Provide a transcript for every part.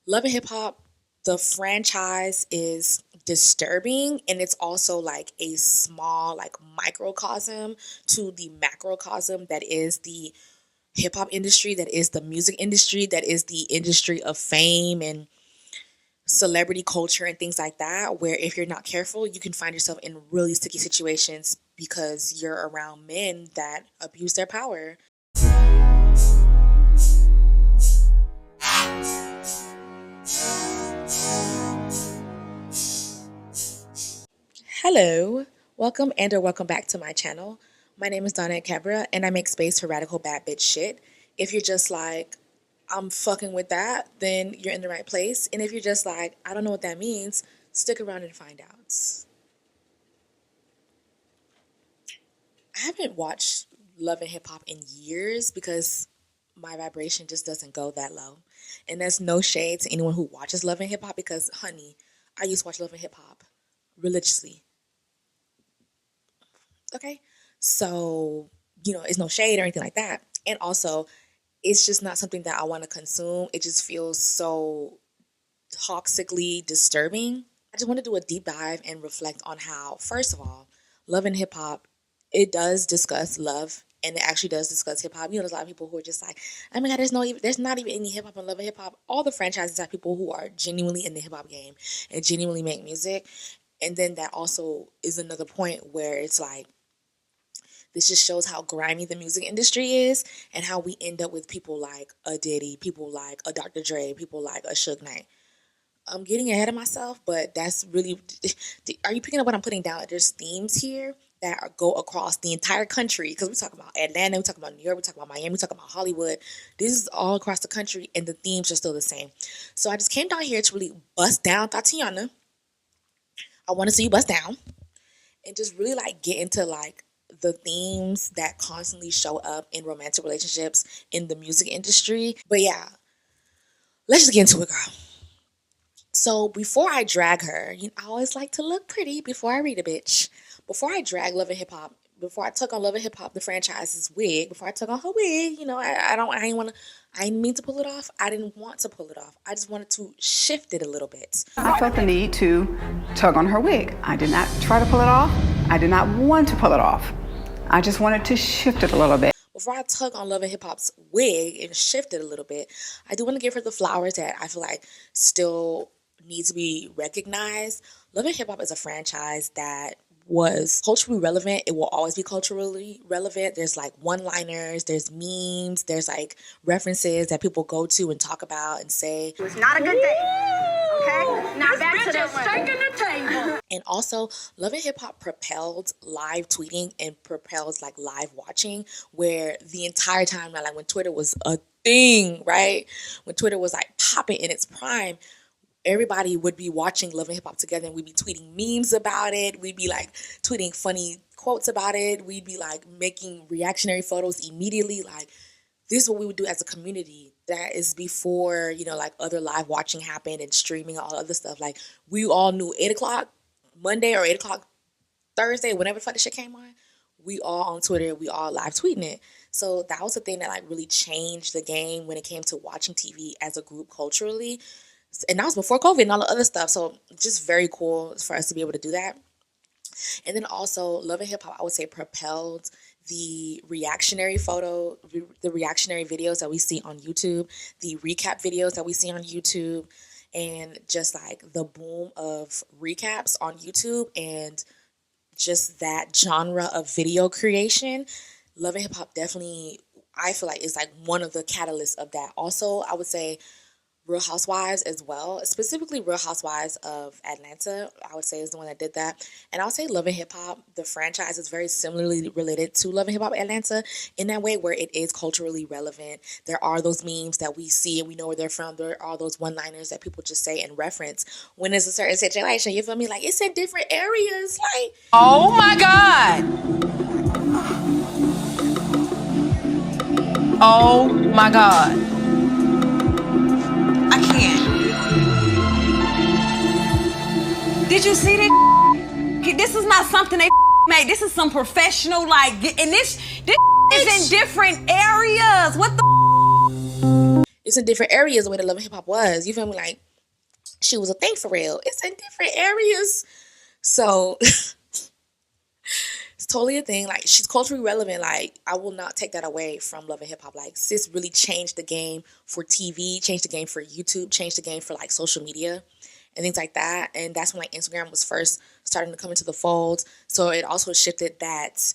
Love and Hip Hop, the franchise is disturbing, and it's also like a small like microcosm to the macrocosm that is the hip hop industry, that is the music industry, that is the industry of fame and celebrity culture and things like that, where if you're not careful, you can find yourself in really sticky situations because you're around men that abuse their power. Hello, welcome and or welcome back to my channel. My name is Donna Cabra and I make space for radical bad bitch shit. If you're just like, I'm fucking with that, then you're in the right place. And if you're just like, I don't know what that means, stick around and find out. I haven't watched Love and Hip Hop in years because my vibration just doesn't go that low. And there's no shade to anyone who watches Love and Hip Hop because, honey, I used to watch Love and Hip Hop religiously. Okay? So, it's no shade or anything like that. And also, it's just not something that I want to consume. It just feels so toxically disturbing. I just want to do a deep dive and reflect on how, first of all, Love and Hip Hop, it does discuss love and it actually does discuss hip hop. There's a lot of people who are just like, oh my God, there's not even any hip hop and Love and Hip Hop. All the franchises have people who are genuinely in the hip hop game and genuinely make music. And then that also is another point where it's like, this just shows how grimy the music industry is and how we end up with people like a Diddy, people like a Dr. Dre, people like a Suge Knight. I'm getting ahead of myself, but that's really... Are you picking up what I'm putting down? There's themes here that go across the entire country because we talk about Atlanta, we talk about New York, we talk about Miami, we talk about Hollywood. This is all across the country and the themes are still the same. So I just came down here to really bust down Tatiana. I want to see you bust down and just really like get into like the themes that constantly show up in romantic relationships in the music industry. But yeah, let's just get into it, girl. So before I drag her, I always like to look pretty before I read a bitch. Before I drag Love and Hip Hop, before I took on Love and Hip Hop, the franchise's wig, before I took on her wig, I didn't mean to pull it off. I didn't want to pull it off. I just wanted to shift it a little bit. I felt the need to tug on her wig. I did not try to pull it off. I did not want to pull it off. I just wanted to shift it a little bit. Before I tug on Love and Hip Hop's wig and shift it a little bit, I do want to give her the flowers that I feel like still need to be recognized. Love and Hip Hop is a franchise that was culturally relevant. It will always be culturally relevant. There's like one-liners, there's memes, there's like references that people go to and talk about and say. It was not a good day. Okay? Now back to the steak in the table. And also, Love and Hip Hop propelled live tweeting and propelled like live watching, where the entire time, like when Twitter was a thing, right? When Twitter was like popping in its prime, everybody would be watching Love and Hip Hop together and we'd be tweeting memes about it. We'd be like tweeting funny quotes about it. We'd be like making reactionary photos immediately. Like, this is what we would do as a community. That is before, like other live watching happened and streaming and all other stuff. Like, we all knew 8 o'clock Monday or 8 o'clock Thursday, whenever the fuck the shit came on, we all on Twitter, we all live tweeting it. So that was the thing that like really changed the game when it came to watching TV as a group culturally. And that was before COVID and all the other stuff. So just very cool for us to be able to do that. And then also Love and Hip Hop, I would say, propelled the reactionary videos that we see on YouTube, the recap videos that we see on YouTube, and just like the boom of recaps on YouTube and just that genre of video creation. Love and Hip Hop definitely, I feel like, is like one of the catalysts of that. Also, I would say Real Housewives as well, specifically Real Housewives of Atlanta, I would say is the one that did that. And I would say Love and Hip Hop, the franchise, is very similarly related to Love and Hip Hop Atlanta in that way where it is culturally relevant. There are those memes that we see and we know where they're from. There are those one-liners that people just say and reference when it's a certain situation. You feel me? Like, it's in different areas. Like, oh my God. Oh my God. I can't. Did you see this? This is not something they made. This is some professional, like, and this is in different areas. What the? It's in different areas the way that Love and Hip Hop was. You feel me? Like, she was a thing for real. It's in different areas. So it's totally a thing. Like, she's culturally relevant. Like, I will not take that away from Love and Hip Hop. Like, sis really changed the game for TV, changed the game for YouTube, changed the game for like social media and things like that. And that's when like Instagram was first starting to come into the fold. So it also shifted that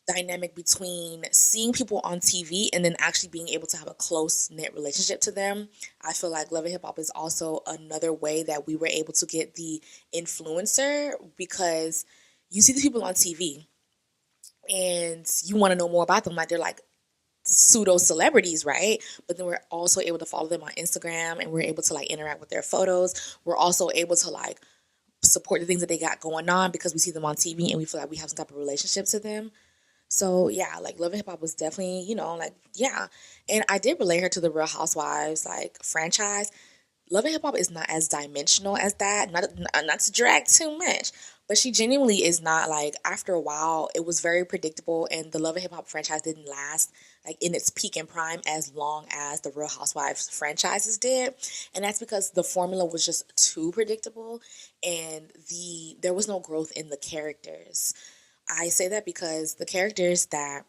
dynamic between seeing people on TV and then actually being able to have a close knit relationship to them. I feel like Love and Hip Hop is also another way that we were able to get the influencer, because you see the people on TV and you want to know more about them. Like, they're like pseudo celebrities, right? But then we're also able to follow them on Instagram and we're able to like interact with their photos. We're also able to like support the things that they got going on because we see them on TV and we feel like we have some type of relationship to them. So yeah, like Love and Hip Hop was definitely, like, yeah. And I did relate her to the Real Housewives like franchise. Love and Hip Hop is not as dimensional as that. Not to drag too much, but she genuinely is not. Like, after a while, it was very predictable, and the Love and Hip Hop franchise didn't last like in its peak and prime as long as the Real Housewives franchises did, and that's because the formula was just too predictable, and there was no growth in the characters. I say that because the characters that,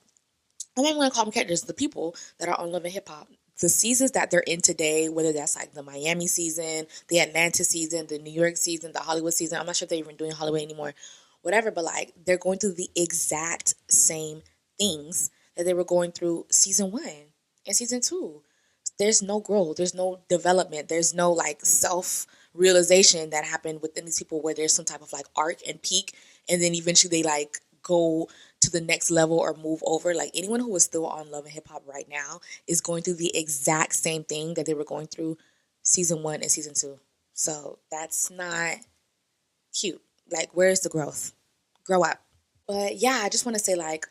I'm not even going to call them characters, the people that are on Love and Hip Hop, the seasons that they're in today, whether that's like the Miami season, the Atlanta season, the New York season, the Hollywood season, I'm not sure if they're even doing Hollywood anymore, whatever, but like they're going through the exact same things that they were going through season 1 and season 2. There's no growth, there's no development, there's no like self realization that happened within these people where there's some type of like arc and peak, and then eventually they like go to the next level or move over. Like, anyone who is still on Love and Hip Hop right now is going through the exact same thing that they were going through season 1 and season 2. So that's not cute. Like, where's the growth? Grow up. But yeah, I just want to say, like,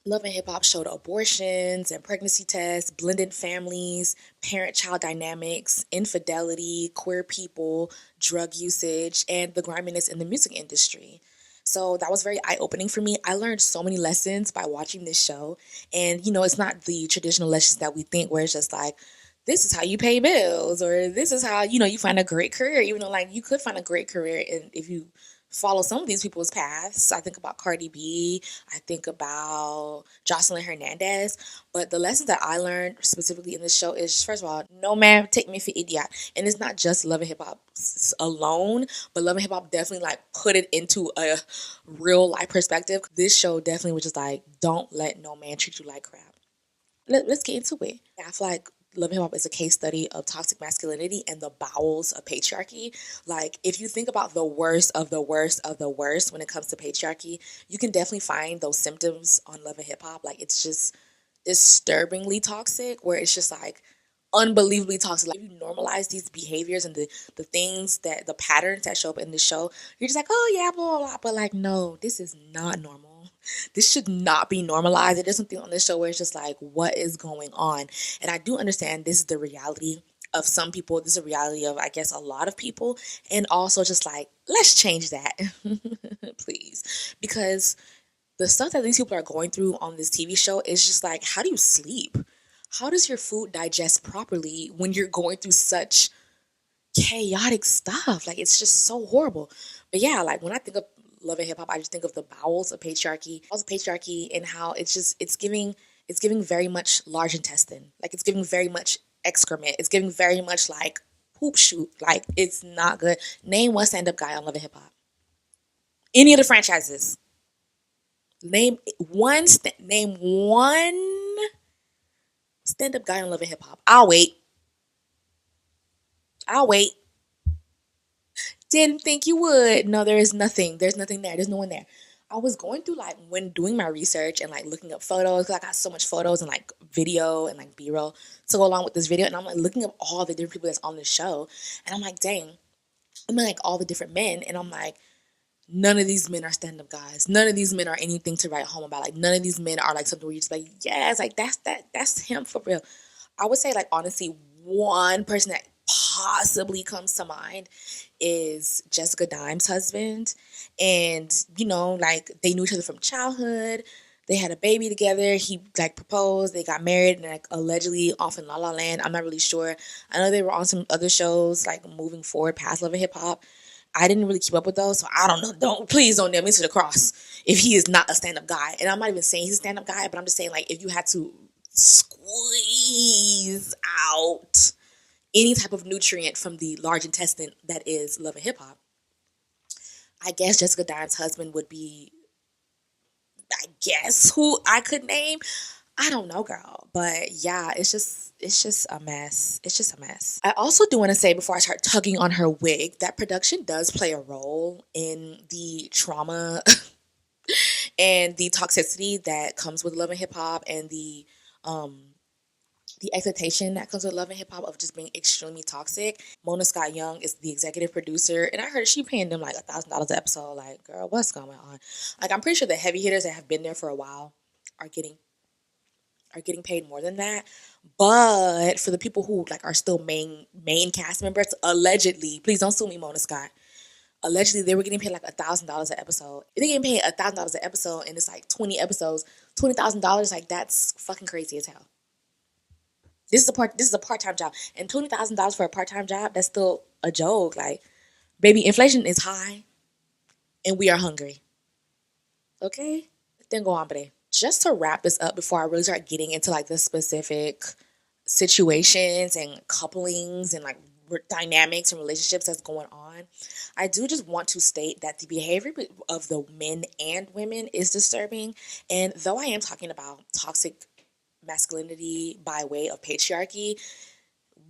Love and Hip Hop showed abortions and pregnancy tests, blended families, parent-child dynamics, infidelity, queer people, drug usage, and the griminess in the music industry. So that was very eye-opening for me. I learned so many lessons by watching this show. And, it's not the traditional lessons that we think where it's just like, this is how you pay bills, or this is how, you find a great career, even though like you could find a great career if you follow some of these people's paths. I think about Cardi B, I think about Jocelyn Hernandez, but the lessons that I learned specifically in this show is, first of all, no man take me for idiot. And it's not just Love and Hip Hop alone, but Love and Hip Hop definitely like put it into a real life perspective. This show definitely was just like, don't let no man treat you like crap. Let's get into it. I feel like Love and Hip Hop is a case study of toxic masculinity and the bowels of patriarchy. Like, if you think about the worst of the worst of the worst when it comes to patriarchy, you can definitely find those symptoms on Love and Hip Hop. Like, it's just disturbingly toxic, where it's just like unbelievably toxic. Like, if you normalize these behaviors and the things that, the patterns that show up in the show, you're just like, oh yeah, blah, blah, blah. But like, no, this is not normal. This should not be normalized. There's something on this show where it's just like, what is going on? And I do understand this is the reality of some people. This is a reality of, I guess, a lot of people. And also just like, let's change that, please. Because the stuff that these people are going through on this TV show is just like, how do you sleep? How does your food digest properly when you're going through such chaotic stuff? Like, it's just so horrible. But yeah, like when I think of Love and Hip Hop, I just think of the bowels of patriarchy, and how it's giving very much large intestine. Like, it's giving very much excrement. It's giving very much like poop shoot. Like, it's not good. Name one stand-up guy on Love and Hip Hop. Any of the franchises. Name one stand-up guy on Love and Hip Hop. I'll wait. Didn't think you would. No, there is nothing. There's nothing there. There's no one there. I was going through like, when doing my research and like looking up photos, because I got so much photos and like video and like B-roll to go along with this video, and I'm like looking up all the different people that's on the show, and I'm like, dang, I'm like all the different men, and I'm like, none of these men are stand-up guys. None of these men are anything to write home about. Like, none of these men are like something where you're just like, yes, like that's him for real. I would say, like, honestly, one person that possibly comes to mind is Jessica Dime's husband. And, like, they knew each other from childhood. They had a baby together. He like proposed. They got married and like allegedly off in La La Land. I'm not really sure. I know they were on some other shows like moving forward past Love and Hip Hop. I didn't really keep up with those, so I don't know. Please don't nail me to the cross if he is not a stand up guy. And I'm not even saying he's a stand up guy, but I'm just saying like if you had to squeeze out any type of nutrient from the large intestine that is Love and Hip Hop, I guess Jessica Diane's husband would be, I guess, who I could name. I don't know, girl. But yeah, it's just a mess. It's just a mess. I also do want to say before I start tugging on her wig that production does play a role in the trauma and the toxicity that comes with Love and Hip Hop and the expectation that comes with Love and Hip Hop of just being extremely toxic. Mona Scott Young is the executive producer, and I heard she paying them like $1,000 an episode. Like, girl, what's going on? Like, I'm pretty sure the heavy hitters that have been there for a while are getting paid more than that. But for the people who like are still main cast members, allegedly, please don't sue me, Mona Scott. Allegedly, they were getting paid like $1,000 an episode. If they getting paid $1,000 an episode and it's like 20 episodes, $20,000, like that's fucking crazy as hell. This is a part-time job, and $20,000 for a part-time job, that's still a joke. Like, baby, inflation is high, and we are hungry. Okay, then go on, buddy. Just to wrap this up before I really start getting into like the specific situations and couplings and like dynamics and relationships that's going on, I do just want to state that the behavior of the men and women is disturbing. And though I am talking about toxic masculinity by way of patriarchy,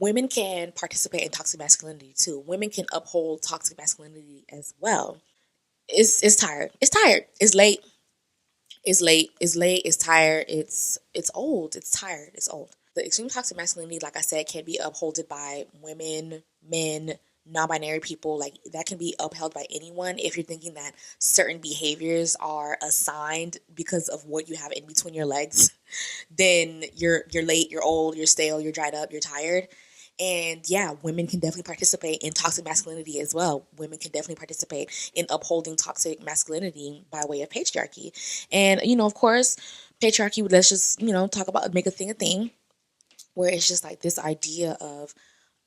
women can participate in toxic masculinity too. Women can uphold toxic masculinity as well. It's tired. It's tired. It's late. It's late. It's late. It's tired. It's old. It's tired. It's old. The extreme toxic masculinity, like I said, can be upheld by women, men, non-binary people. Like that can be upheld by anyone. If you're thinking that certain behaviors are assigned because of what you have in between your legs, then you're late, you're old, you're stale, you're dried up, you're tired. And yeah, women can definitely participate in toxic masculinity as well. Women can definitely participate in upholding toxic masculinity by way of patriarchy. And, of course, patriarchy, let's just, talk about, make a thing, where it's just like this idea of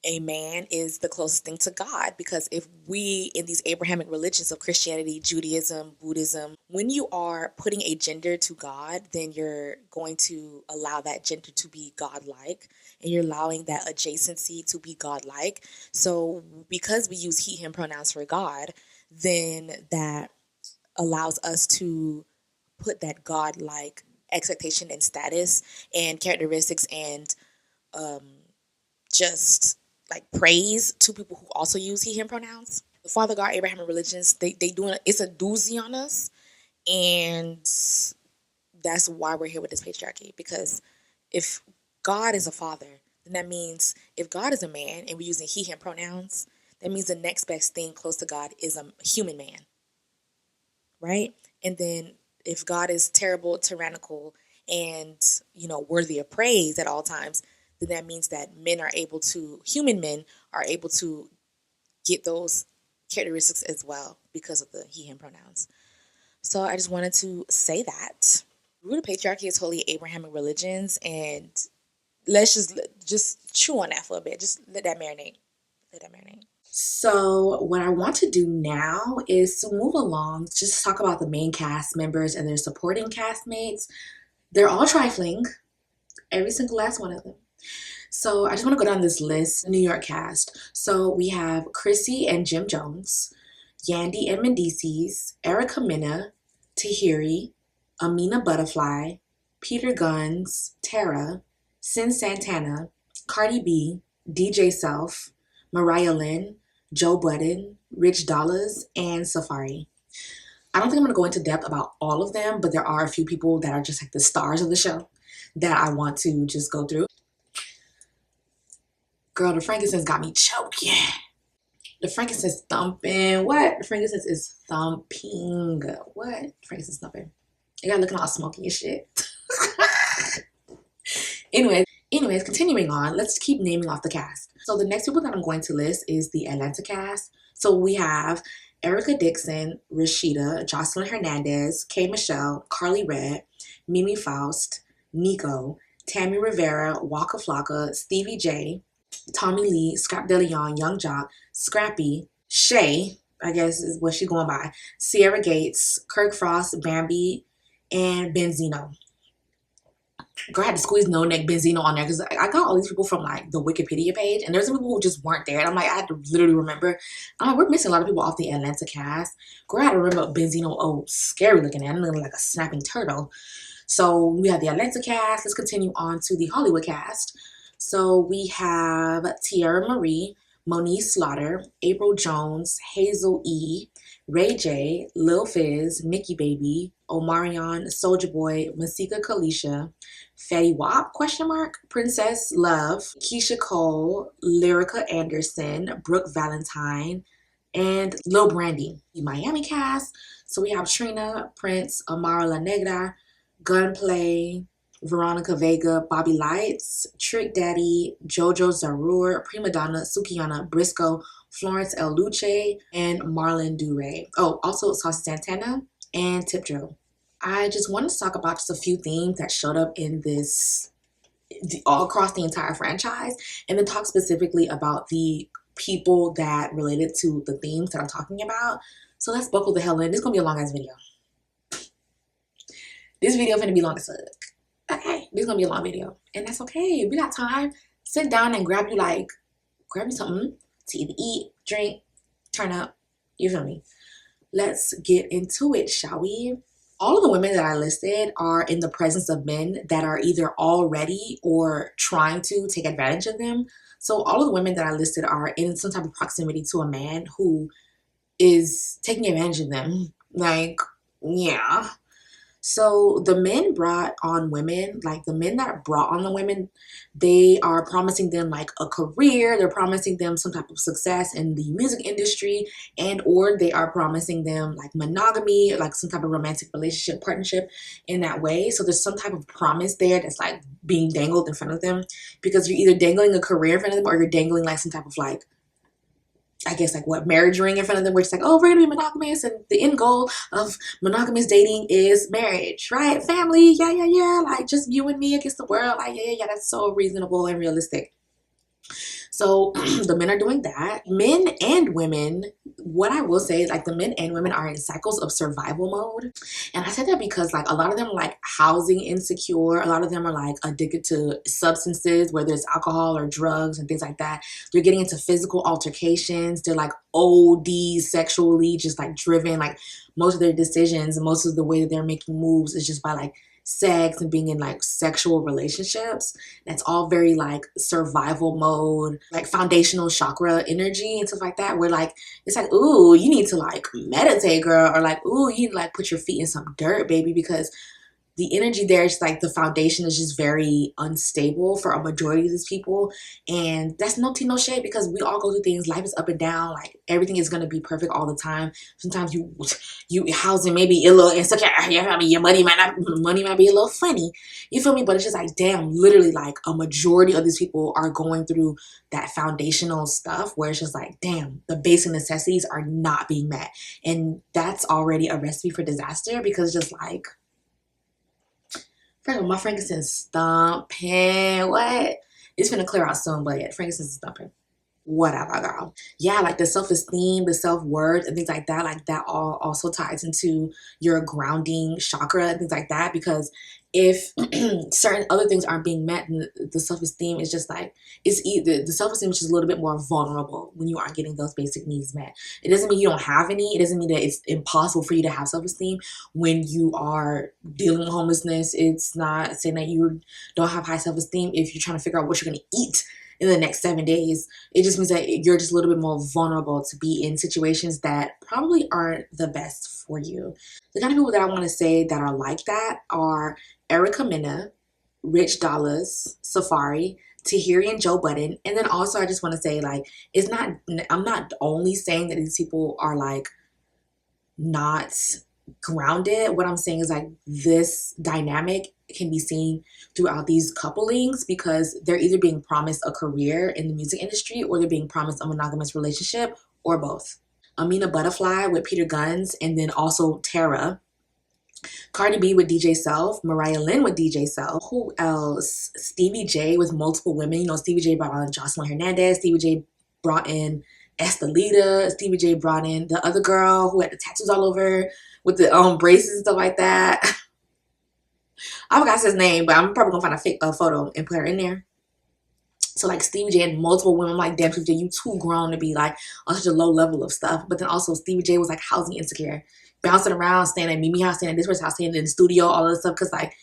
a man is the closest thing to God. Because if we, in these Abrahamic religions of Christianity, Judaism, Buddhism, when you are putting a gender to God, then you're going to allow that gender to be godlike, and you're allowing that adjacency to be godlike. So because we use he, him pronouns for God, then that allows us to put that godlike expectation and status and characteristics and just like praise to people who also use he, him pronouns. The Father God Abrahamic religions, they doing it's a doozy on us, and that's why we're here with this patriarchy. Because if God is a father, then that means if God is a man and we're using he, him pronouns, that means the next best thing close to God is a human man, right? And then if God is terrible, tyrannical, and worthy of praise at all times, then that means that human men are able to get those characteristics as well because of the he, him pronouns. So I just wanted to say that. The root of patriarchy is totally Abrahamic religions, and let's just chew on that for a bit. Just let that marinate. So what I want to do now is to move along, just talk about the main cast members and their supporting castmates. They're all trifling, every single last one of them. So I just want to go down this list. New York cast. So we have Chrissy and Jim Jones, Yandy and Mendices, Erica Mena, Tahiri, Amina Butterfly, Peter Guns, Tara, Sin Santana, Cardi B, DJ Self, Mariah Lynn, Joe Budden, Rich Dollars, and Safari. I don't think I'm going to go into depth about all of them, but there are a few people that are just like the stars of the show that I want to just go through. Girl, the frankincense got me choking. The frankincense thumping. What? The frankincense is thumping. What? Frankincense thumping. You got looking all smoky and shit. Anyways, continuing on, let's keep naming off the cast. So the next people that I'm going to list is the Atlanta cast. So we have Erica Dixon, Rasheeda, Jocelyn Hernandez, K. Michelle, Carly Red, Mimi Faust, Nico, Tammy Rivera, Waka Flocka, Stevie J, Tommy Lee, Scrap De Leon, Young Jock, Scrappy, Shay, I guess is what she's going by, Sierra Gates, Kirk Frost, Bambi, and Benzino. Girl, I had to squeeze No Neck Benzino on there because I got all these people from like the Wikipedia page, and there's some people who just weren't there. And I'm like, I had to literally remember. I'm like, we're missing a lot of people off the Atlanta cast. Girl, I had to remember Benzino. Oh, scary looking at him, looking like a snapping turtle. So we have the Atlanta cast. Let's continue on to the Hollywood cast. So we have Tierra Marie, Monique Slaughter, April Jones, Hazel E., Ray J, Lil Fizz, Mickey Baby, Omarion, Soulja Boy, Masika Kalisha, Fetty Wap, Princess Love, Keisha Cole, Lyrica Anderson, Brooke Valentine, and Lil Brandy. The Miami cast. So we have Trina, Prince, Amara La Negra, Gunplay, Veronica Vega, Bobby Lights, Trick Daddy, Jojo Zarur, Prima Donna, Sukiyana Briscoe, Florence El Luce, and Marlon Duray. Oh, also Saucy Santana and Tip Drill. I just wanted to talk about just a few themes that showed up in this all across the entire franchise, and then talk specifically about the people that related to the themes that I'm talking about. So let's buckle the hell in. This is gonna be a long ass video. This video finna be long as fuck. Okay, this is gonna be a long video, and that's okay. We got time. Sit down and grab you something to either eat, drink, turn up. You feel me? Let's get into it, shall we? All of the women that I listed are in the presence of men that are either already or trying to take advantage of them. So all of the women that I listed are in some type of proximity to a man who is taking advantage of them. Like, yeah. So the men brought on women, like the men that brought on the women, they are promising them like a career. They're promising them some type of success in the music industry, and or they are promising them like monogamy, like some type of romantic relationship, partnership in that way. So there's some type of promise there that's like being dangled in front of them, because you're either dangling a career in front of them or you're dangling like some type of like, I guess like what, marriage ring in front of them, where it's like, oh, we're gonna be monogamous, and the end goal of monogamous dating is marriage, right? Family, yeah, like just you and me against the world, like yeah, that's so reasonable and realistic. So the men are doing that. Men and women, what I will say is like the men and women are in cycles of survival mode. And I said that because like a lot of them are like housing insecure. A lot of them are like addicted to substances, whether it's alcohol or drugs and things like that. They're getting into physical altercations. They're like OD sexually just like driven. Like most of their decisions, most of the way that they're making moves is just by like sex and being in like sexual relationships. That's all very like survival mode, like foundational chakra energy and stuff like that, where like it's like, ooh, you need to like meditate, girl, or like, ooh, you need to like put your feet in some dirt, baby, because the energy there is like the foundation is just very unstable for a majority of these people. And that's no tea, no shade, because we all go through things. Life is up and down. Like everything is going to be perfect all the time. Sometimes you housing maybe a little insecure. I mean, your money might be a little funny. You feel me? But it's just like, damn, literally like a majority of these people are going through that foundational stuff where it's just like, damn, the basic necessities are not being met. And that's already a recipe for disaster, because just like, first of all, my frankincense stumping. What? It's gonna clear out soon, but yeah, frankincense is stumping. Whatever, girl. Yeah, like the self-esteem, the self-worth, and things like that. Like that all also ties into your grounding chakra and things like that. Because if certain other things aren't being met, the self-esteem is just like, it's either the self-esteem is just a little bit more vulnerable when you aren't getting those basic needs met. It doesn't mean you don't have any. It doesn't mean that it's impossible for you to have self-esteem when you are dealing with homelessness. It's not saying that you don't have high self-esteem if you're trying to figure out what you're going to eat in the next 7 days. It just means that you're just a little bit more vulnerable to be in situations that probably aren't the best for you. The kind of people that I want to say that are like that are Erica Mena, Rich Dollars, Safari, Tahiri and Joe Budden. And then also I just want to say, like, I'm not only saying that these people are like not grounded. What I'm saying is like this dynamic can be seen throughout these couplings, because they're either being promised a career in the music industry or they're being promised a monogamous relationship, or both. Amina Butterfly with Peter Guns, and then also Tara Cardi B with DJ Self, Mariah Lynn with DJ Self. Who else? Stevie J with multiple women. You know, Stevie J brought on Jocelyn Hernandez. Stevie J brought in Estelita. Stevie J brought in the other girl who had the tattoos all over with the braces and stuff like that. I forgot his name, but I'm probably gonna find a fake photo and put her in there. So like Stevie J had multiple women. I'm like, damn, Stevie J, you too grown to be like on such a low level of stuff. But then also Stevie J was like housing insecure, bouncing around, staying at Mimi house, staying at this person's house, staying in the studio, all of this stuff. Because like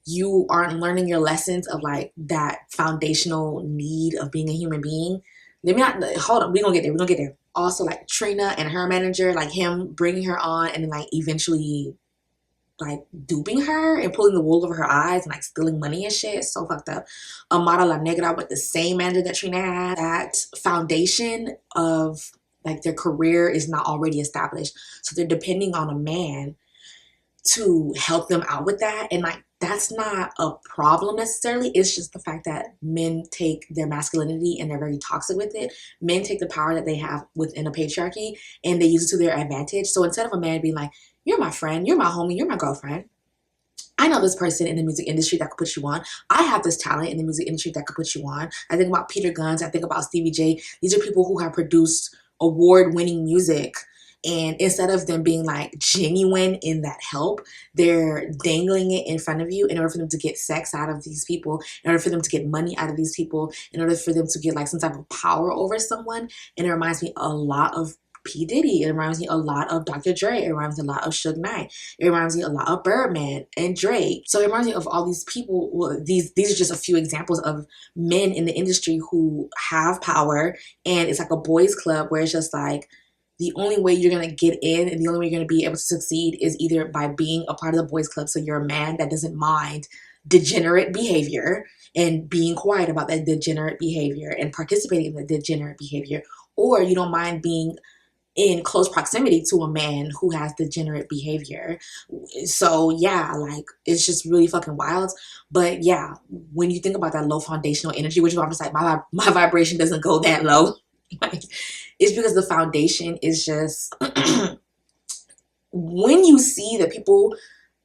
you aren't learning your lessons of like that foundational need of being a human being. Let me not hold on. We're gonna get there. We're gonna get there. Also like Trina and her manager, like him bringing her on and then like eventually like duping her and pulling the wool over her eyes and like stealing money and shit. It's so fucked up. Amara La Negra with the same manager that Trina had. That foundation of like their career is not already established. So they're depending on a man to help them out with that. And like that's not a problem necessarily. It's just the fact that men take their masculinity and they're very toxic with it. Men take the power that they have within a patriarchy and they use it to their advantage. So instead of a man being like, you're my friend, you're my homie, you're my girlfriend, I know this person in the music industry that could put you on. I have this talent in the music industry that could put you on. I think about Peter Guns. I think about Stevie J. These are people who have produced award-winning music. And instead of them being like genuine in that help, they're dangling it in front of you in order for them to get sex out of these people, in order for them to get money out of these people, in order for them to get like some type of power over someone. And it reminds me a lot of P. Diddy. It reminds me a lot of Dr. Dre. It reminds me a lot of Suge Knight. It reminds me a lot of Birdman and Drake. So it reminds me of all these people. Well, these are just a few examples of men in the industry who have power, and it's like a boys club where it's just like the only way you're going to get in and the only way you're going to be able to succeed is either by being a part of the boys club. So you're a man that doesn't mind degenerate behavior and being quiet about that degenerate behavior and participating in the degenerate behavior, or you don't mind being in close proximity to a man who has degenerate behavior. So yeah, like it's just really fucking wild. But yeah, when you think about that low foundational energy, which is why I'm just like my vibration doesn't go that low. Like, it's because the foundation is just when you see that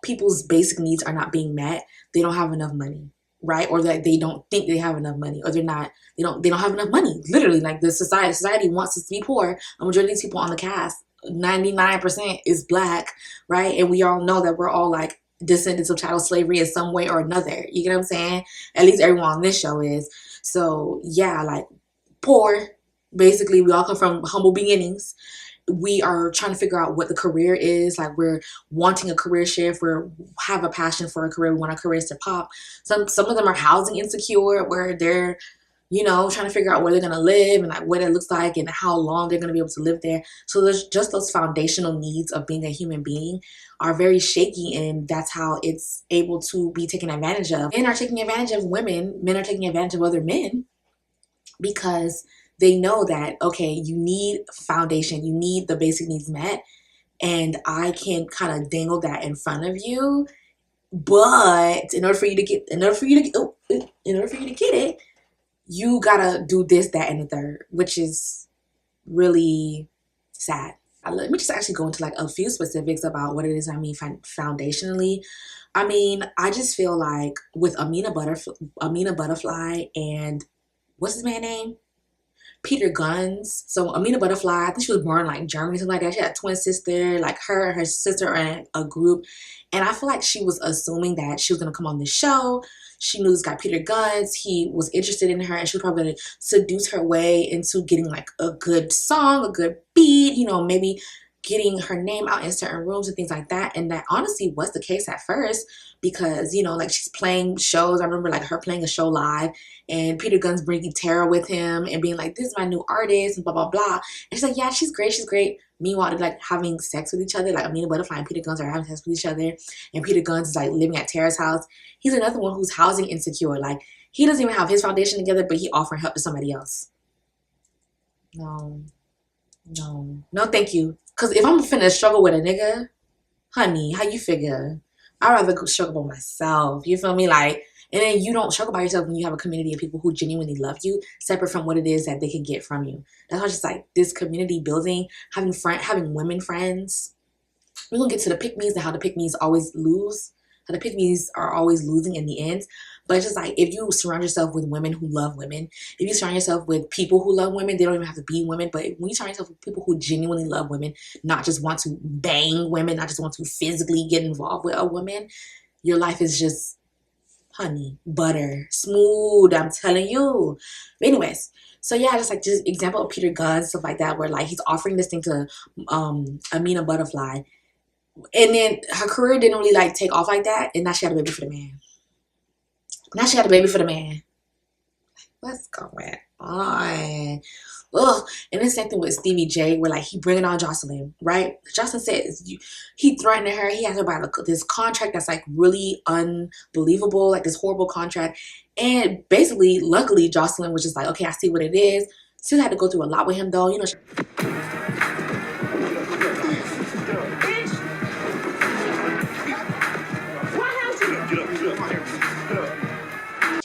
people's basic needs are not being met, they don't have enough money, right? Or that they don't think they have enough money, or they don't have enough money. Literally, like the society wants us to be poor. A majority of these people on the cast, 99% is black, right? And we all know that we're all like descendants of chattel slavery in some way or another. You get what I'm saying? At least everyone on this show is. So yeah, like poor. Basically, we all come from humble beginnings. We are trying to figure out what the career is. Like we're wanting a career shift. We have a passion for a career. We want our careers to pop. Some of them are housing insecure, where they're, you know, trying to figure out where they're gonna live and like what it looks like and how long they're gonna be able to live there. So there's just those foundational needs of being a human being are very shaky, and that's how it's able to be taken advantage of. Men are taking advantage of women. Men are taking advantage of other men because they know that, okay, you need foundation, you need the basic needs met, and I can kind of dangle that in front of you. But in order for you to get it, you gotta do this, that, and the third, which is really sad. Let me just actually go into like a few specifics about what it is I mean foundationally. I mean, I just feel like with Amina Butterfly and what's his man's name? Peter Guns. So Amina Butterfly, I think she was born in like Germany, something like that. She had a twin sister, like her and her sister are in a group. And I feel like she was assuming that she was going to come on the show. She knew this guy, Peter Guns. He was interested in her, and she was probably going to seduce her way into getting like a good song, a good beat, you know, maybe getting her name out in certain rooms and things like that. And that honestly was the case at first because, you know, like she's playing shows. I remember like her playing a show live and Peter Guns bringing Tara with him and being like, this is my new artist and blah, blah, blah. And she's like, yeah, she's great. She's great. Meanwhile, they're like having sex with each other. Like Amina Butterfly and Peter Guns are having sex with each other. And Peter Guns is like living at Tara's house. He's another one who's housing insecure. Like he doesn't even have his foundation together, but he offering help to somebody else. No, thank you. Because if I'm finna struggle with a nigga, honey, how you figure? I'd rather go struggle by myself. You feel me? Like, and then you don't struggle by yourself when you have a community of people who genuinely love you, separate from what it is that they can get from you. That's why it's just like this community building, having women friends. we're gonna get to the pick-me's and how the pick-me's always lose. How the pick-me's are always losing in the end. But it's just like, if you surround yourself with women who love women, if you surround yourself with people who love women, they don't even have to be women, but when you surround yourself with people who genuinely love women, not just want to bang women, not just want to physically get involved with a woman, your life is just honey, butter, smooth, I'm telling you. But anyways, so yeah, just example of Peter Gunn, stuff like that, where like he's offering this thing to Amina Butterfly, and then her career didn't really like take off like that, and now she had a baby for the man. What's going on? Ugh. And the same thing with Stevie J, where like he bringing on Jocelyn, right? Jocelyn says he threatened her. He has her by this contract that's like really unbelievable, like this horrible contract. And basically, luckily, Jocelyn was just like, okay, I see what it is. Still had to go through a lot with him though, you know. She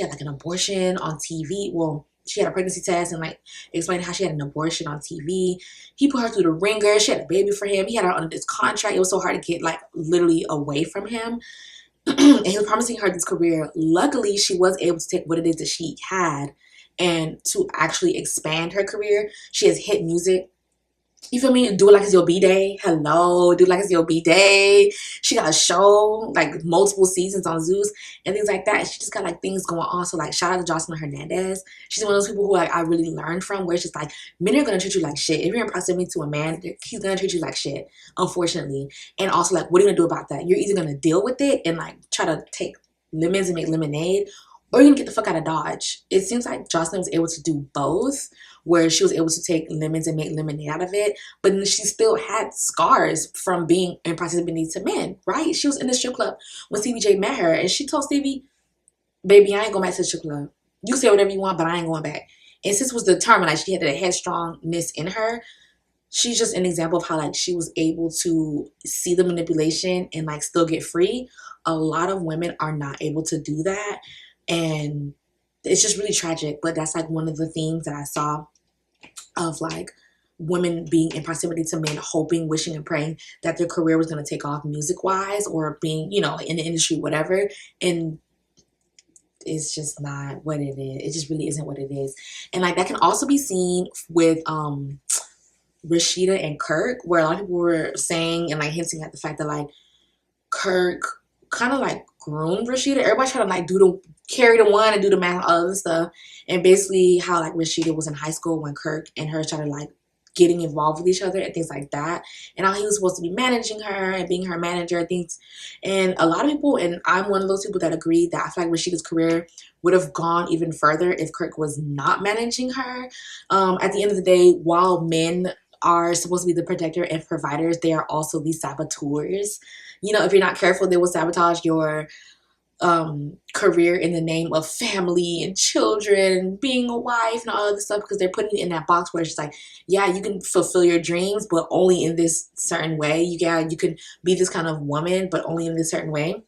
had like an abortion on TV. Well, she had a pregnancy test and like explained how she had an abortion on TV. He put her through the ringer. She had a baby for him. He had her under this contract. It was so hard to get like literally away from him. And he was promising her this career. Luckily, she was able to take what it is that she had and to actually expand her career. She has hit music. You feel me? Do it like it's your B-Day. Hello. Do it like it's your B-Day. She got a show, like multiple seasons on Zeus and things like that. She just got like things going on. So like shout out to Jocelyn Hernandez. She's one of those people who like I really learned from, where it's just like men are gonna treat you like shit. If you're in proximity to a man, he's gonna treat you like shit, unfortunately. And also like, what are you gonna do about that? You're either gonna deal with it and like try to take lemons and make lemonade, or you're gonna get the fuck out of Dodge. It seems like Jocelyn was able to do both, where she was able to take lemons and make lemonade out of it, but then she still had scars from being in proximity to men, right? She was in the strip club when Stevie J met her, and she told Stevie, baby, I ain't going back to the strip club. You say whatever you want, but I ain't going back. And sis was determined, like she had that headstrongness in her. She's just an example of how like she was able to see the manipulation and like still get free. A lot of women are not able to do that. And it's just really tragic, but that's like one of the themes that I saw of like women being in proximity to men, hoping, wishing, and praying that their career was going to take off music wise or being, you know, in the industry, whatever. And it's just not what it is. It just really isn't what it is. And like that can also be seen with Rasheeda and Kirk, where a lot of people were saying and like hinting at the fact that like Kirk kind of like groomed Rasheeda. Everybody trying to like carry the one and do the math and all of this stuff. And basically how like Rasheeda was in high school when Kirk and her started like getting involved with each other and things like that. And how he was supposed to be managing her and being her manager and things. And a lot of people, and I'm one of those people that agree that I feel like Rasheeda's career would have gone even further if Kirk was not managing her. At the end of the day, while men are supposed to be the protector and providers, they are also the saboteurs. You know, if you're not careful, they will sabotage your career in the name of family and children, being a wife and all of this stuff, because they're putting you in that box where it's just like, yeah, you can fulfill your dreams, but only in this certain way. You can be this kind of woman, but only in this certain way.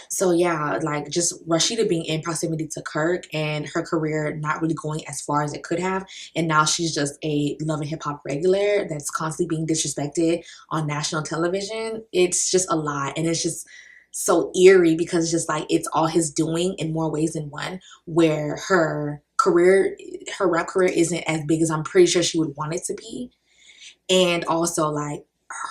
So yeah, like just Rasheeda being in proximity to Kirk and her career not really going as far as it could have. And now she's just a Love and Hip Hop regular that's constantly being disrespected on national television. It's just a lot. And it's just so eerie because it's just like it's all his doing in more ways than one, where her rap career isn't as big as I'm pretty sure she would want it to be. And also like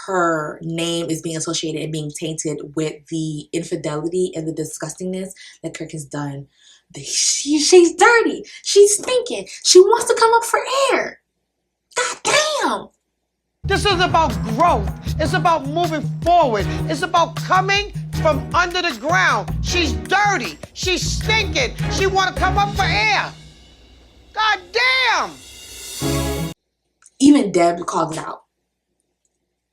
her name is being associated and being tainted with the infidelity and the disgustingness that Kirk has done. She's dirty. She's stinking. She wants to come up for air. God damn. This is about growth. It's about moving forward. It's about coming from under the ground. She's dirty. She's stinking. She want to come up for air. God damn. Even Deb called it out.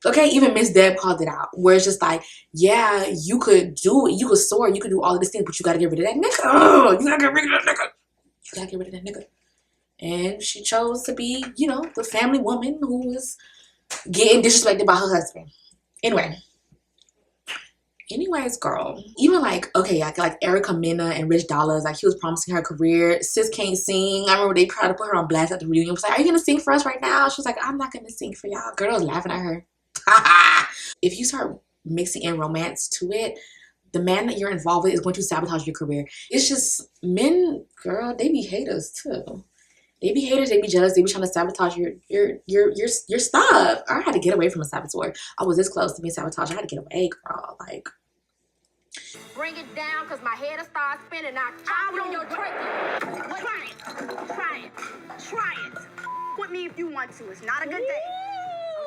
Okay, even Miss Deb called it out, where it's just like, yeah, you could do it, you could soar, you could do all of these things, but you gotta get rid of that nigga. You gotta get rid of that nigga. You gotta get rid of that nigga. And she chose to be, you know, the family woman who was getting disrespected by her husband. Anyways, girl, even like, okay, like Erica Mena and Rich Dollars, like he was promising her career. Sis can't sing. I remember they tried to put her on blast at the reunion. It was like, are you gonna sing for us right now? She was like, I'm not gonna sing for y'all. Girl was laughing at her. If you start mixing in romance to it, the man that you're involved with is going to sabotage your career. It's just men, girl, they be haters too. They be haters, they be jealous, they be trying to sabotage your stuff. I had to get away from a saboteur. I was this close to being sabotaged. I had to get away, girl. Like, Bring it down, because my head will start spinning. I'll chop it on your trachea. Try it. Try it. Try it. With me if you want to. It's not a good day.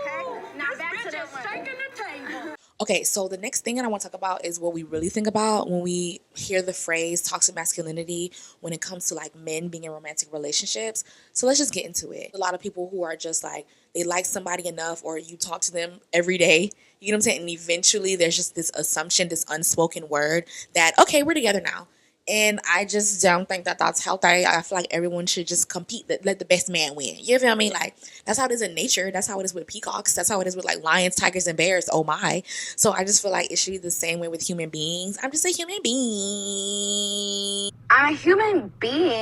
Okay? Now back to that one. Shaking the table. okay, so the next thing that I want to talk about is what we really think about when we hear the phrase toxic masculinity when it comes to like men being in romantic relationships. So let's just get into it. A lot of people who are just like, they like somebody enough, or you talk to them every day, you know what I'm saying? And eventually there's just this assumption, this unspoken word that, okay, we're together now. And I just don't think that that's healthy. I feel like everyone should just compete, let the best man win. You feel me? Like, that's how it is in nature. That's how it is with peacocks. That's how it is with like lions, tigers, and bears. Oh my. So I just feel like it should be the same way with human beings. I'm just a human being. I'm a human being.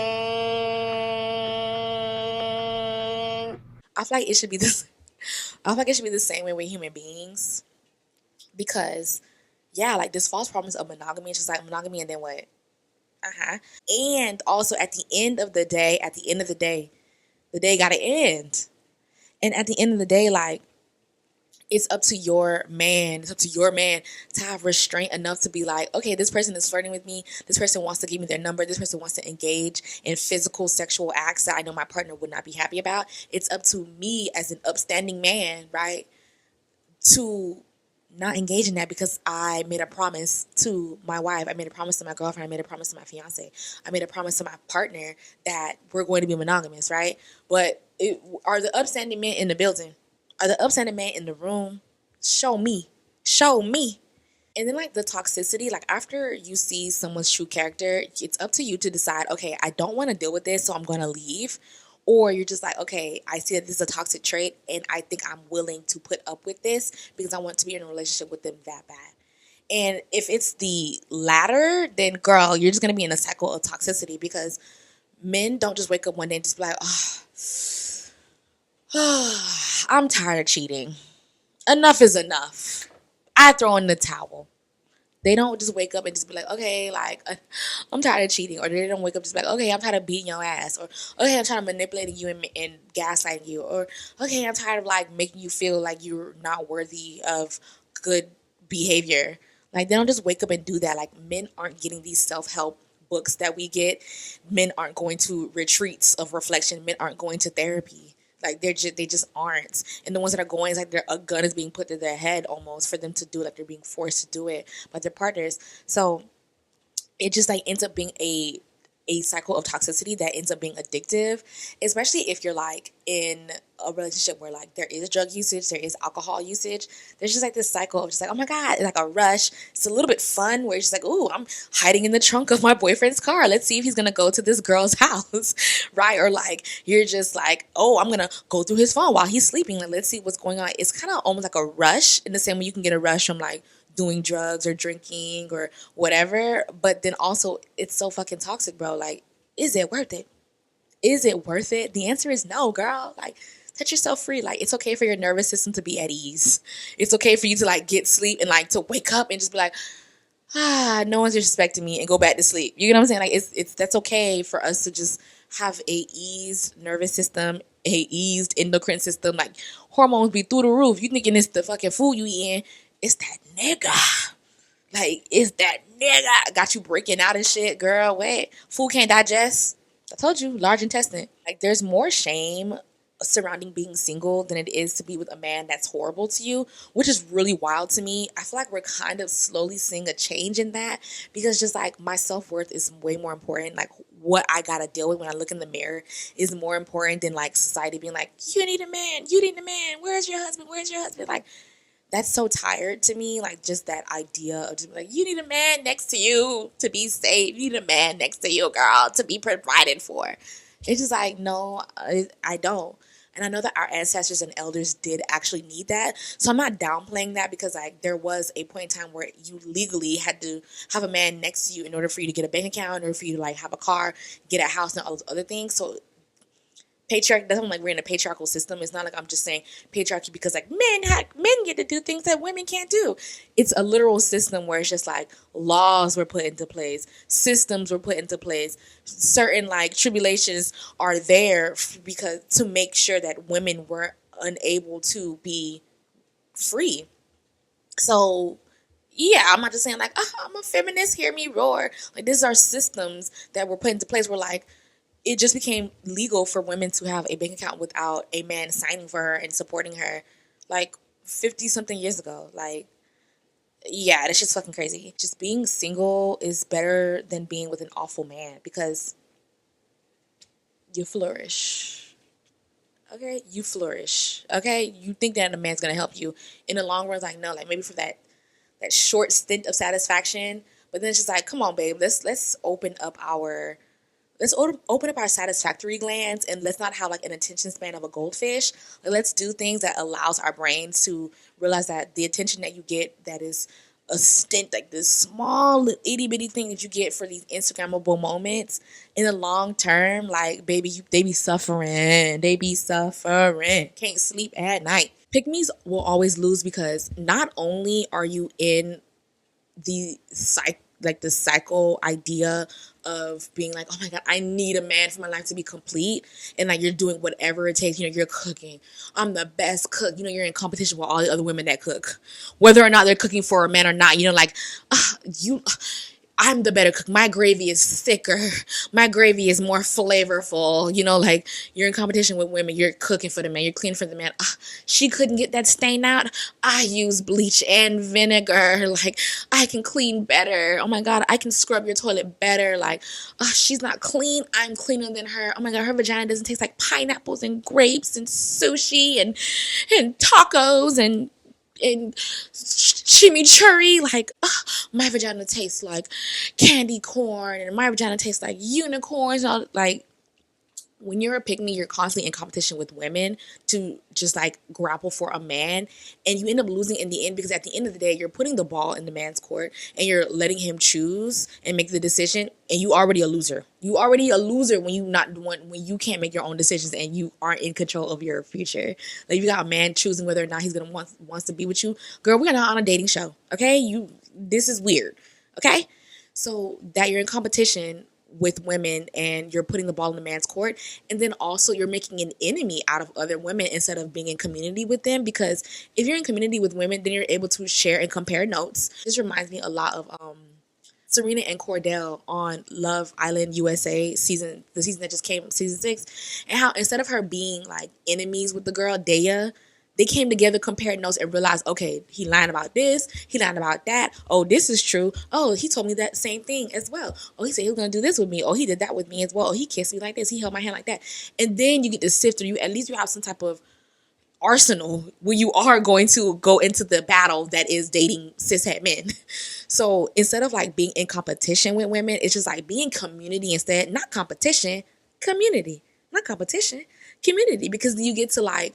I feel like it should be this. I feel like it should be the same way with human beings. Because, yeah, like this false promise of monogamy. It's just like monogamy and then what? And also at the end of the day, the day gotta end. And at the end of the day, like, it's up to your man. It's up to your man to have restraint enough to be like, okay, this person is flirting with me. This person wants to give me their number. This person wants to engage in physical, sexual acts that I know my partner would not be happy about. It's up to me as an upstanding man, right, to not engage in that because I made a promise to my wife. I made a promise to my girlfriend. I made a promise to my fiance. I made a promise to my partner that we're going to be monogamous, right? But are the upstanding men in the building? Are the upstanding men in the room? Show me. Show me. And then like the toxicity, like after you see someone's true character, it's up to you to decide, okay, I don't want to deal with this, so I'm going to leave. Or you're just like, okay, I see that this is a toxic trait and I think I'm willing to put up with this because I want to be in a relationship with them that bad. And if it's the latter, then girl, you're just going to be in a cycle of toxicity because men don't just wake up one day and just be like, oh, I'm tired of cheating. Enough is enough. I throw in the towel. They don't just wake up and just be like, okay, like, I'm tired of cheating. Or they don't wake up just be like, okay, I'm tired of beating your ass. Or, okay, I'm tired of manipulating you and gaslighting you. Or, okay, I'm tired of, like, making you feel like you're not worthy of good behavior. Like, they don't just wake up and do that. Like, men aren't getting these self-help books that we get. Men aren't going to retreats of reflection. Men aren't going to therapy. Like they just aren't. And the ones that are going, it's like a gun is being put to their head almost for them to do, like they're being forced to do it by their partners. So it just like ends up being a cycle of toxicity that ends up being addictive, especially if you're like in a relationship where like there is drug usage, there is alcohol usage. There's just like this cycle of just like, oh my God, it's like a rush. It's a little bit fun where it's just like, oh, I'm hiding in the trunk of my boyfriend's car. Let's see if he's going to go to this girl's house, right? Or like, you're just like, oh, I'm going to go through his phone while he's sleeping. Like, let's see what's going on. It's kind of almost like a rush in the same way you can get a rush from like doing drugs or drinking or whatever. But then also it's so fucking toxic, bro. Like, is it worth it? Is it worth it? The answer is no, girl. Like, set yourself free. Like, it's okay for your nervous system to be at ease. It's okay for you to like get sleep and like to wake up and just be like, no one's disrespecting me and go back to sleep. You know what I'm saying? Like, it's that's okay for us to just have a eased nervous system, a eased endocrine system. Like, hormones be through the roof. You thinking it's the fucking food you eating? It's that nigga. Like, it's that nigga. Got you breaking out and shit, girl. Wait, food can't digest. I told you, large intestine. Like, there's more shame surrounding being single than it is to be with a man that's horrible to you, which is really wild to me. I feel like we're kind of slowly seeing a change in that because just like my self-worth is way more important. Like, what I gotta deal with when I look in the mirror is more important than like society being like, you need a man, you need a man. Where's your husband? Where's your husband? Like, that's so tired to me. Like, just that idea of just like, you need a man next to you to be safe. You need a man next to you, girl, to be provided for. It's just like, no, I don't. And I know that our ancestors and elders did actually need that. So I'm not downplaying that because like there was a point in time where you legally had to have a man next to you in order for you to get a bank account, in order for you to like have a car, get a house and all those other things. So patriarchy doesn't like we're in a patriarchal system. It's not like I'm just saying patriarchy because like men get to do things that women can't do. It's a literal system where it's just like laws were put into place, systems were put into place, certain like tribulations are there because to make sure that women were unable to be free. So yeah, I'm not just saying like, oh, I'm a feminist, hear me roar. Like these are systems that were put into place where like it just became legal for women to have a bank account without a man signing for her and supporting her like 50 something years ago. Like, yeah, that's just fucking crazy. Just being single is better than being with an awful man because you flourish. Okay, you flourish. Okay, you think that a man's gonna help you in the long run. Like no, like maybe for that short stint of satisfaction, but then it's just like, come on, babe, let's open up our satisfactory glands and let's not have like an attention span of a goldfish. Like, let's do things that allows our brains to realize that the attention that you get that is a stint, like this small itty bitty thing that you get for these Instagrammable moments in the long term, like baby, they be suffering. Can't sleep at night. Pick-me's will always lose because not only are you in the the cycle idea of being like, oh my god, I need a man for my life to be complete, and like you're doing whatever it takes. You're cooking. I'm the best cook. You're in competition with all the other women that cook, whether or not they're cooking for a man or not. Like, I'm the better cook. My gravy is thicker. My gravy is more flavorful. Like you're in competition with women. You're cooking for the man. You're cleaning for the man. She couldn't get that stain out. I use bleach and vinegar. Like I can clean better. Oh my God, I can scrub your toilet better. Like she's not clean. I'm cleaner than her. Oh my God, her vagina doesn't taste like pineapples and grapes and sushi and tacos and chimichurri. Like my vagina tastes like candy corn and my vagina tastes like unicorns. Like when you're a pick-me, you're constantly in competition with women to just like grapple for a man, and you end up losing in the end because at the end of the day you're putting the ball in the man's court and you're letting him choose and make the decision, and you already a loser. When you can't make your own decisions and you aren't in control of your future. Like you got a man choosing whether or not he's gonna wants to be with you. Girl, we're not on a dating show, okay? This is weird, okay? So that you're in competition with women and you're putting the ball in the man's court, and then also you're making an enemy out of other women instead of being in community with them, because if you're in community with women then you're able to share and compare notes. This reminds me a lot of Serena and Cordell on Love Island USA the season that just came, season 6, and how instead of her being like enemies with the girl Daya, they came together, compared notes, and realized, okay, he lying about this, he lying about that. Oh, this is true. Oh, he told me that same thing as well. Oh, he said he was going to do this with me. Oh, he did that with me as well. Oh, he kissed me like this. He held my hand like that. And then you get to sift through. At least you have some type of arsenal where you are going to go into the battle that is dating cishet men. So instead of like being in competition with women, it's just like being community instead. Not competition, community. Not competition, community. Because you get to like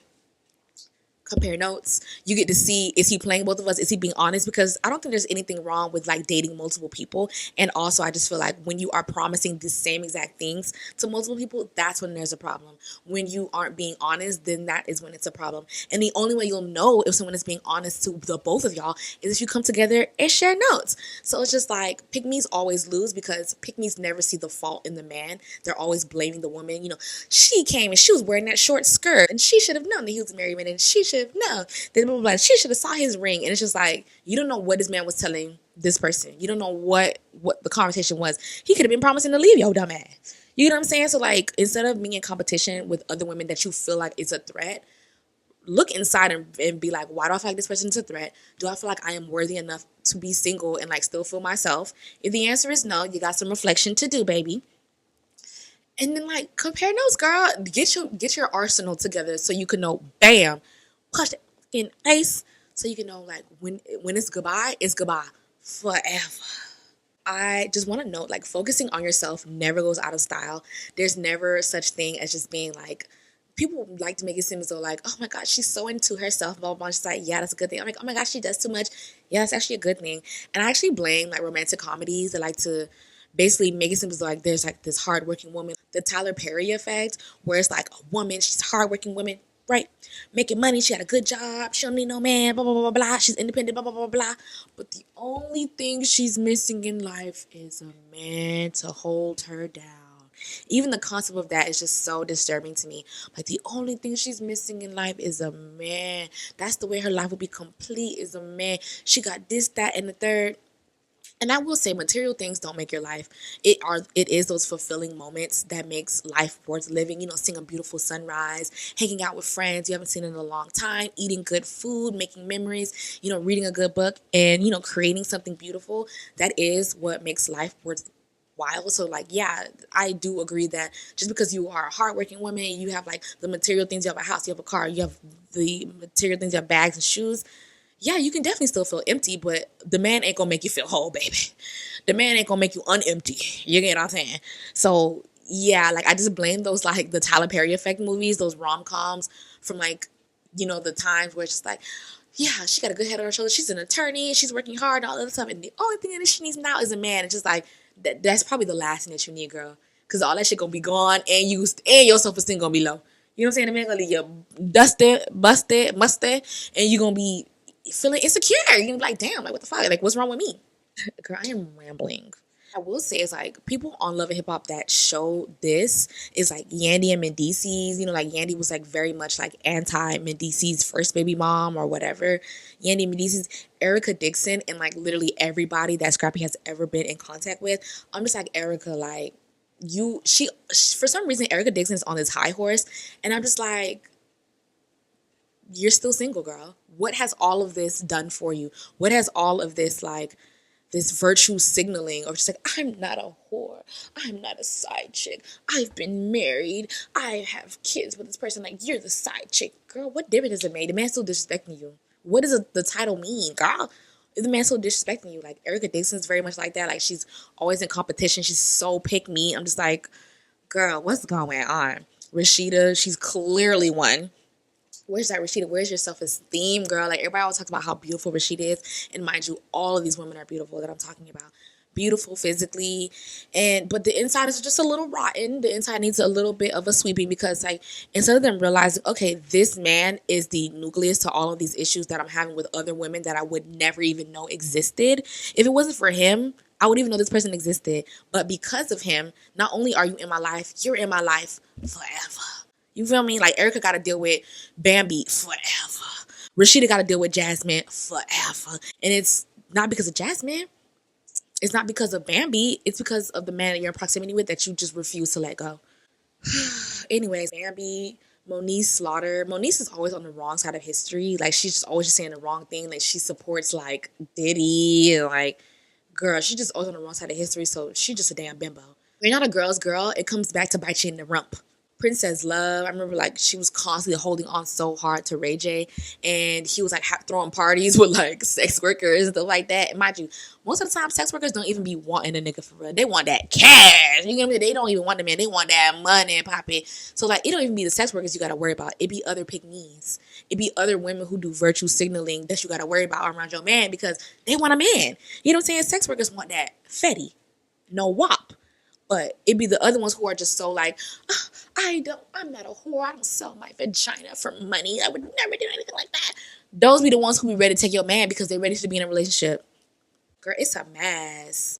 compare notes. You get to see, is he playing both of us? Is he being honest? Because I don't think there's anything wrong with like dating multiple people. And also I just feel like when you are promising the same exact things to multiple people, that's when there's a problem. When you aren't being honest, then that is when it's a problem. And the only way you'll know if someone is being honest to the both of y'all is if you come together and share notes. So it's just like pick-me's always lose because pick-me's never see the fault in the man. They're always blaming the woman. She came and she was wearing that short skirt and she should have known that he was a married man, and she should have known. Then blah, blah, blah. She should have saw his ring. And it's just like, you don't know what this man was telling this person. You don't know what the conversation was. He could have been promising to leave your dumb ass. You know what I'm saying? So like, instead of being in competition with other women that you feel like is a threat, look inside and be like, why do I feel like this person is a threat? Do I feel like I am worthy enough to be single and like still feel myself? If the answer is no, you got some reflection to do, baby. And then like compare notes, girl. Get your arsenal together so you can know, bam, punch that in face, so you can know like when it's goodbye forever. I just want to note, like, focusing on yourself never goes out of style. There's never such thing as just being like, people like to make it seem as though like, oh my gosh, she's so into herself, blah, blah, blah. She's like, yeah, that's a good thing. I'm like, oh my gosh, she does too much. Yeah, it's actually a good thing. And I actually blame like romantic comedies that like to basically making it seem as like there's like this hardworking woman, the Tyler Perry effect, where it's like a woman, she's a hardworking woman, right? Making money, she had a good job, she don't need no man, blah, blah, blah, blah, blah. She's independent, blah, blah, blah, blah. But the only thing she's missing in life is a man to hold her down. Even the concept of that is just so disturbing to me. Like, the only thing she's missing in life is a man. That's the way her life will be complete, is a man. She got this, that, and the third. And I will say, material things don't make your life. It is those fulfilling moments that makes life worth living. You know, seeing a beautiful sunrise, hanging out with friends you haven't seen in a long time, eating good food, making memories, you know, reading a good book, and, you know, creating something beautiful. That is what makes life worthwhile. So, like, yeah, I do agree that just because you are a hardworking woman, you have like the material things, you have a house, you have a car, you have the material things, you have bags and shoes. Yeah, you can definitely still feel empty, but the man ain't gonna make you feel whole, baby. The man ain't gonna make you unempty. You get what I'm saying? So, yeah, like, I just blame those, like, the Tyler Perry effect movies, those rom-coms from, like, you know, the times where it's just like, yeah, she got a good head on her shoulders. She's an attorney. She's working hard and all that stuff. And the only thing that she needs now is a man. It's just like, that's probably the last thing that you need, girl. Because all that shit gonna be gone and your self-esteem gonna be low. You know what I'm saying? The man gonna leave you dusted, busted, musty, and you gonna be feeling insecure. You're gonna be like, damn, like, what the fuck? Like, what's wrong with me? Girl, I am rambling. I will say is like people on Love and Hip Hop that show this is like Yandy and Mendices. You know, like Yandy was like very much like anti Mendices' first baby mom or whatever. Yandy and Mendices, Erica Dixon, and like literally everybody that Scrappy has ever been in contact with. I'm just like, Erica, like, she for some reason Erica Dixon is on this high horse, and I'm just like, you're still single, girl. What has all of this done for you? What has all of this, like, this virtue signaling of just like, I'm not a whore, I'm not a side chick, I've been married, I have kids with this person, like, you're the side chick. Girl, what difference does it make? The man's still disrespecting you. What does the title mean, girl? Is the man still disrespecting you? Like, Erica Dixon's very much like that. Like, she's always in competition. She's so pick me. I'm just like, girl, what's going on? Rasheeda, she's clearly one. Where's that, Rasheeda? Where's your self-esteem, girl? Like, everybody always talks about how beautiful Rasheeda is. And mind you, all of these women are beautiful that I'm talking about. Beautiful physically. But the inside is just a little rotten. The inside needs a little bit of a sweeping because, like, instead of them realizing, okay, this man is the nucleus to all of these issues that I'm having with other women that I would never even know existed. If it wasn't for him, I wouldn't even know this person existed. But because of him, not only are you in my life, you're in my life forever. You feel me? Like, Erica got to deal with Bambi forever. Rasheeda got to deal with Jasmine forever. And it's not because of Jasmine. It's not because of Bambi. It's because of the man that you're in proximity with that you just refuse to let go. Anyways, Bambi, Moniece Slaughter. Moniece is always on the wrong side of history. Like, she's just always just saying the wrong thing. Like, she supports, like, Diddy. And, like, girl, she's just always on the wrong side of history. So she's just a damn bimbo. You're not a girl's girl. It comes back to bite you in the rump. Princess Love, I remember, like, she was constantly holding on so hard to Ray J, and he was like throwing parties with like sex workers and stuff like that. And mind you, most of the time sex workers don't even be wanting a nigga for real. They want that cash. You know what I mean? They don't even want the man. They want that money, poppy. So, like, it don't even be the sex workers you gotta worry about. It be other pygmies. It be other women who do virtue signaling that you gotta worry about around your man because they want a man. You know what I'm saying? Sex workers want that fetty, no wop. But it be the other ones who are just so like, I'm not a whore. I don't sell my vagina for money. I would never do anything like that. Those be the ones who be ready to take your man because they're ready to be in a relationship. Girl, it's a mess.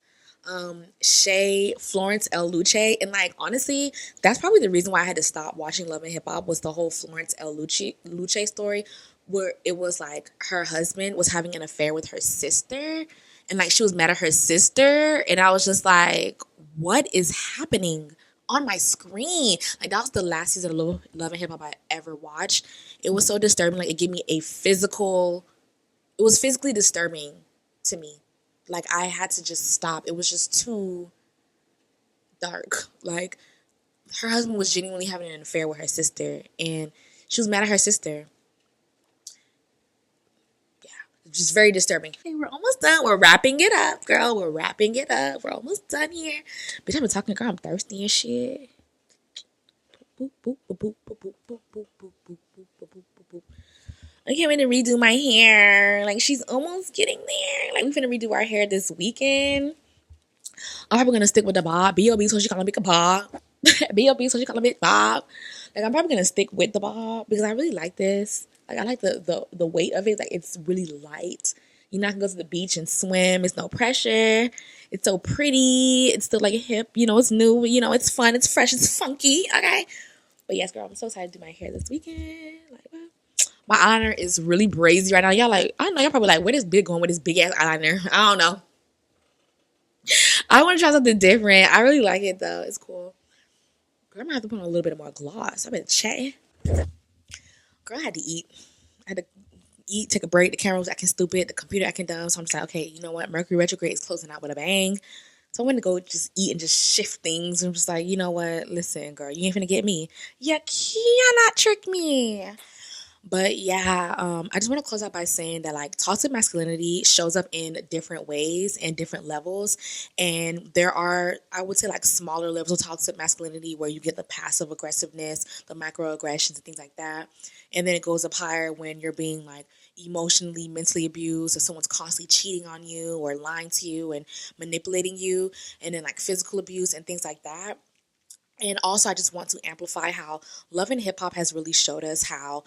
Shay, Florence L. Luce. And, like, honestly, that's probably the reason why I had to stop watching Love and Hip Hop was the whole Florence L. Luce story where it was like her husband was having an affair with her sister. And, like, she was mad at her sister. And I was just like, what is happening on my screen? Like, that was the last season of Love and Hip Hop I ever watched. It was so disturbing. Like, it gave me it was physically disturbing to me. Like, I had to just stop. It was just too dark. Like, her husband was genuinely having an affair with her sister, and she was mad at her sister. Just very disturbing. Hey, we're almost done. We're wrapping it up, girl. We're wrapping it up. We're almost done here. Bitch, I've been talking, girl. I'm thirsty and shit. I can't wait to redo my hair. Like, she's almost getting there. Like, we finna redo our hair this weekend. I'm probably gonna stick with the bob. B.O.B. so she calling me a bob. B.O.B. so she calling me bob. Like I'm probably gonna stick with the bob because I really like this. Like I like the weight of it. Like it's really light. You know, I can go to the beach and swim. It's no pressure. It's so pretty. It's still like hip. You know, it's new. You know, it's fun. It's fresh. It's funky. Okay. But yes, girl, I'm so excited to do my hair this weekend. Like, wow. My eyeliner is really brazy right now. Y'all like, I know y'all probably like, where this big going with this big ass eyeliner? I don't know. I want to try something different. I really like it though. It's cool. Girl, I'm gonna have to put on a little bit more gloss. I've been chatting. Girl, I had to eat. I had to eat, take a break. The camera was acting stupid. The computer acting dumb. So I'm just like, okay, you know what? Mercury retrograde is closing out with a bang. So I'm gonna go just eat and just shift things. I'm just like, you know what? Listen, girl, you ain't finna get me. You cannot trick me. But yeah, I just want to close out by saying that like toxic masculinity shows up in different ways and different levels. And there are, I would say, like smaller levels of toxic masculinity where you get the passive aggressiveness, the microaggressions, and things like that. And then it goes up higher when you're being like emotionally, mentally abused, or someone's constantly cheating on you or lying to you and manipulating you, and then like physical abuse and things like that. And also, I just want to amplify how Love and Hip Hop has really showed us how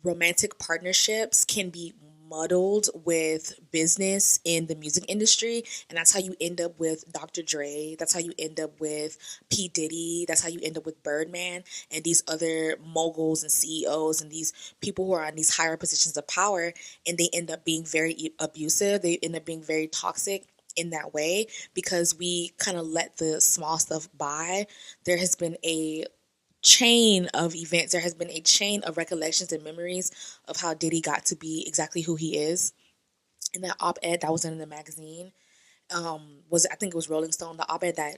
romantic partnerships can be muddled with business in the music industry, and that's how you end up with Dr. Dre, that's how you end up with P. Diddy, that's how you end up with Birdman and these other moguls and CEOs and these people who are on these higher positions of power, and they end up being very abusive, they end up being very toxic in that way because we kind of let the small stuff by. There has been a chain of events. There has been a chain of recollections and memories of how Diddy got to be exactly who he is. In that op-ed that was in the magazine, was I think it was Rolling Stone, the op-ed that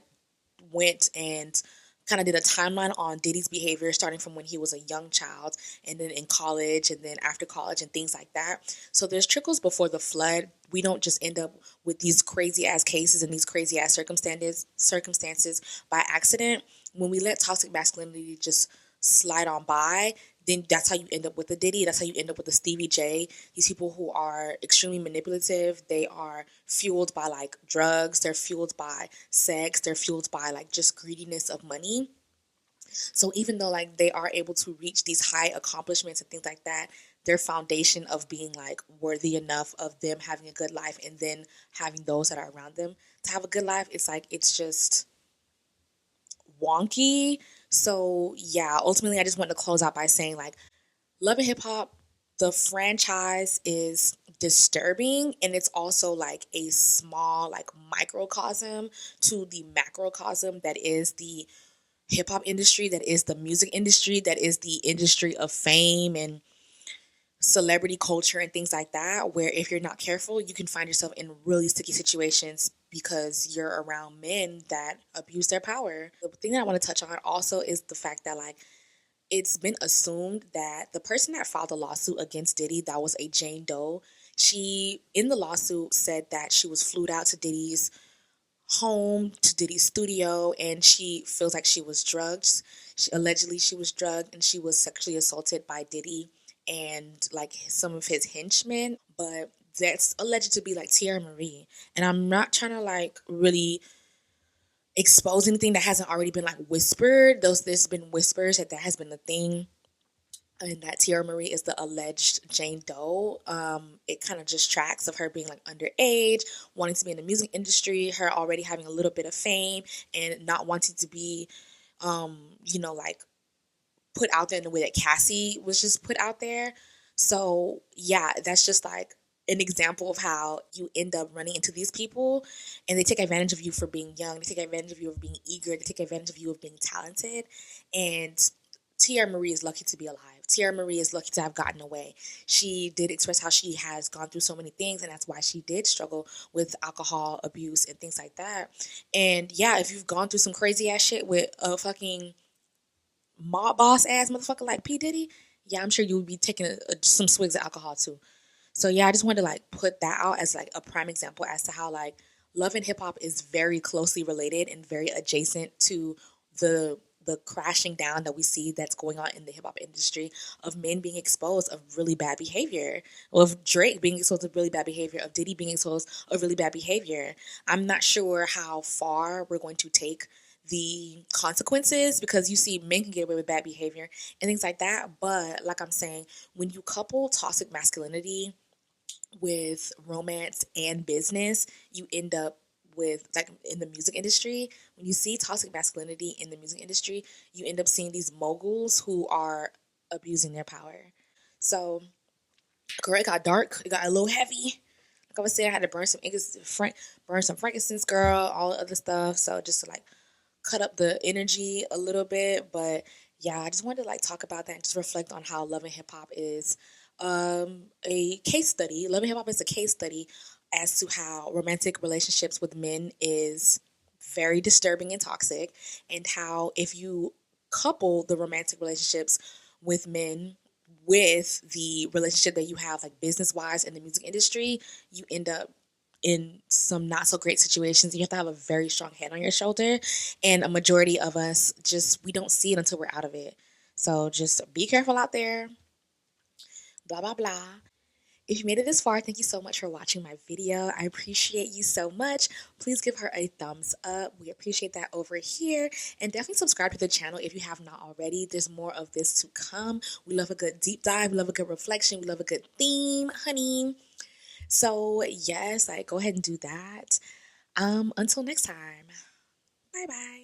went and kind of did a timeline on Diddy's behavior starting from when he was a young child and then in college and then after college and things like that. So there's trickles before the flood. We don't just end up with these crazy ass cases and these crazy ass circumstances by accident. When we let toxic masculinity just slide on by, then that's how you end up with the Diddy. That's how you end up with the Stevie J. These people who are extremely manipulative. They are fueled by like drugs. They're fueled by sex. They're fueled by like just greediness of money. So even though like they are able to reach these high accomplishments and things like that, their foundation of being like worthy enough of them having a good life and then having those that are around them to have a good life, it's like it's just wonky. So yeah, ultimately I just want to close out by saying like Love and Hip Hop, the franchise is disturbing, and it's also like a small like microcosm to the macrocosm that is the hip hop industry, that is the music industry, that is the industry of fame and celebrity culture and things like that, where if you're not careful, you can find yourself in really sticky situations because you're around men that abuse their power. The thing that I want to touch on also is the fact that like it's been assumed that the person that filed the lawsuit against Diddy, that was a Jane Doe. She, in the lawsuit, said that she was flued out to Diddy's home, to Diddy's studio, and she feels like she was drugged. Allegedly, she was drugged and she was sexually assaulted by Diddy and like some of his henchmen. But that's alleged to be like Tierra Marie. And I'm not trying to like really expose anything that hasn't already been like whispered. There's been whispers that has been the thing, and that Tierra Marie is the alleged Jane Doe. It kind of just tracks of her being like underage, wanting to be in the music industry, her already having a little bit of fame, and not wanting to be, like put out there in the way that Cassie was just put out there. So yeah, that's just like an example of how you end up running into these people and they take advantage of you for being young. They take advantage of you of being eager. They take advantage of you of being talented. And Tierra Marie is lucky to be alive. Tierra Marie is lucky to have gotten away. She did express how she has gone through so many things, and that's why she did struggle with alcohol abuse and things like that. And yeah, if you've gone through some crazy ass shit with a fucking mob boss ass motherfucker like P. Diddy, yeah, I'm sure you would be taking some swigs of alcohol too. So yeah, I just wanted to like put that out as like a prime example as to how like Love and Hip Hop is very closely related and very adjacent to the the crashing down that we see that's going on in the hip hop industry, of men being exposed of really bad behavior, of Drake being exposed of really bad behavior, of Diddy being exposed of really bad behavior. I'm not sure how far we're going to take the consequences, because you see men can get away with bad behavior and things like that. But like I'm saying, when you couple toxic masculinity with romance and business, you end up with, like in the music industry, when you see toxic masculinity in the music industry, you end up seeing these moguls who are abusing their power. So, girl, it got dark. It got a little heavy. Like I was saying, I had to burn some frankincense, girl, all the other stuff. So just to like cut up the energy a little bit. But yeah, I just wanted to like talk about that and just reflect on how Love and Hip Hop is a case study. Love and Hip Hop is a case study as to how romantic relationships with men is very disturbing and toxic, and how if you couple the romantic relationships with men with the relationship that you have like business wise in the music industry, you end up in some not so great situations. You have to have a very strong head on your shoulder, and a majority of us just, we don't see it until we're out of it. So just be careful out there. Blah blah blah. If you made it this far, thank you so much for watching my video. I appreciate you so much. Please give her a thumbs up. We appreciate that over here. And definitely subscribe to the channel if you have not already. There's more of this to come. We love a good deep dive. We love a good reflection. We love a good theme, honey. So yes, like go ahead and do that. Until next time. Bye bye.